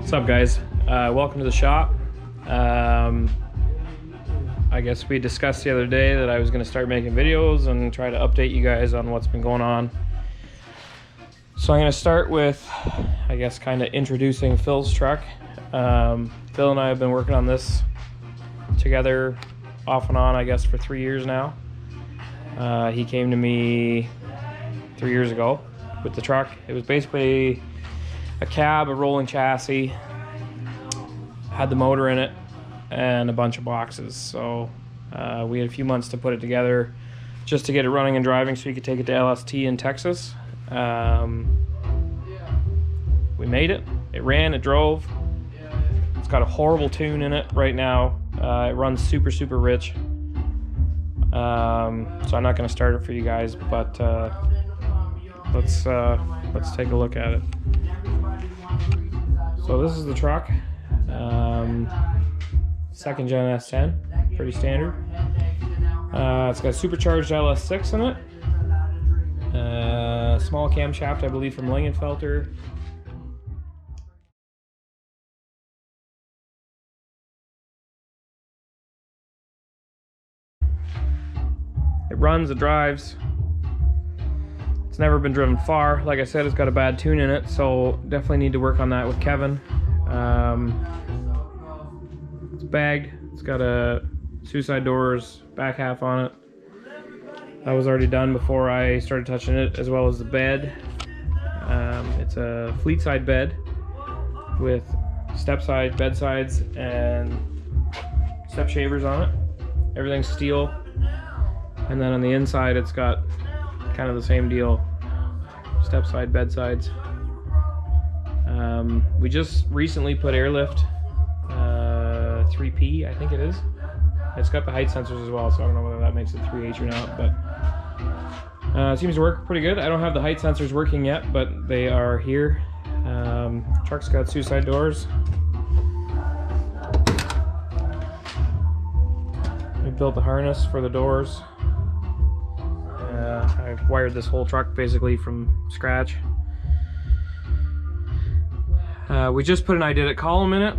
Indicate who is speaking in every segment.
Speaker 1: What's up, guys? Welcome to the shop. I guess we discussed the other day that I was going to start making videos and try to update you guys on what's been going on. So I'm going to start with, I guess, kind of introducing Phil's truck. Phil and I have been working on this together off and on, I guess, for 3 years now. He came to me 3 years ago with the truck. It was basically a cab, a rolling chassis, had the motor in it, and a bunch of boxes. So we had a few months to put it together just to get it running and driving so we could take it to LST in Texas. We made it. It ran, it drove. It's got a horrible tune in it right now. It runs super rich. So I'm not going to start it for you guys, but let's take a look at it. So this is the truck, second gen S10, pretty standard. It's got a supercharged LS6 in it, small camshaft, I believe, from Lingenfelter. It runs, it drives. It's never been driven far. Like I said, it's got a bad tune in it, so definitely need to work on that with Kevin. It's bagged. It's got a suicide doors, back half on it. That was already done before I started touching it, as well as the bed. It's a fleet side bed with step side, bed sides, and step shavers on it. Everything's steel. And then on the inside, it's got kind of the same deal, step side, bed sides. We just recently put airlift 3P, I think it is. It's got the height sensors as well, so I don't know whether that makes it 3H or not, but it seems to work pretty good. I don't have the height sensors working yet, but they are here. Truck's got suicide doors. We built the harness for the doors. I've wired this whole truck basically from scratch. We just put an IDIT column in it.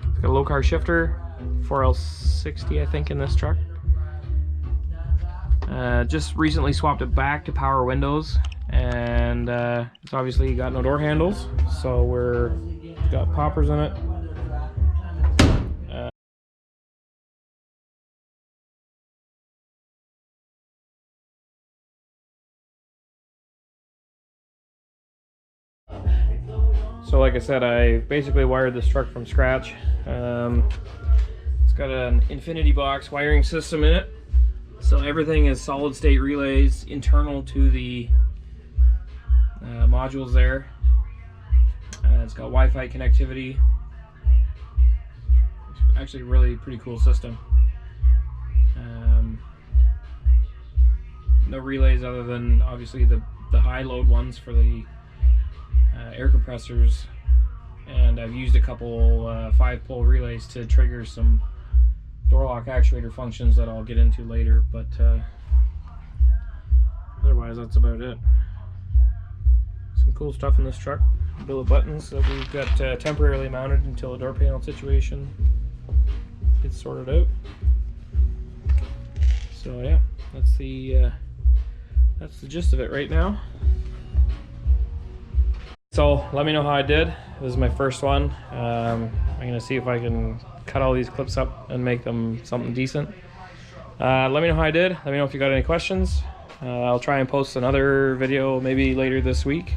Speaker 1: It's got a low car shifter, 4L60 I think in this truck. Just recently swapped it back to power windows, and it's obviously got no door handles, so we've got poppers in it. So like I said, I basically wired this truck from scratch. It's got an infinity box wiring system in it. So everything is solid state relays internal to the modules there. It's got Wi-Fi connectivity. It's actually a really pretty cool system. No relays other than obviously the high load ones for the air compressors, and I've used a couple 5-pole relays to trigger some door lock actuator functions that I'll get into later, but otherwise that's about it. Some cool stuff in this truck. Bill of buttons that we've got temporarily mounted until a door panel situation gets sorted out. So yeah, that's the gist of it right now. So let me know how I did. This is my first one. I'm gonna see if I can cut all these clips up and make them something decent. Let me know how I did. Let me know if you got any questions. I'll try and post another video maybe later this week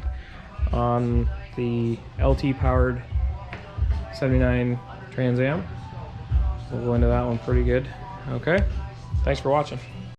Speaker 1: on the LT powered 79 Trans Am. We'll go into that one pretty good. Okay, thanks for watching.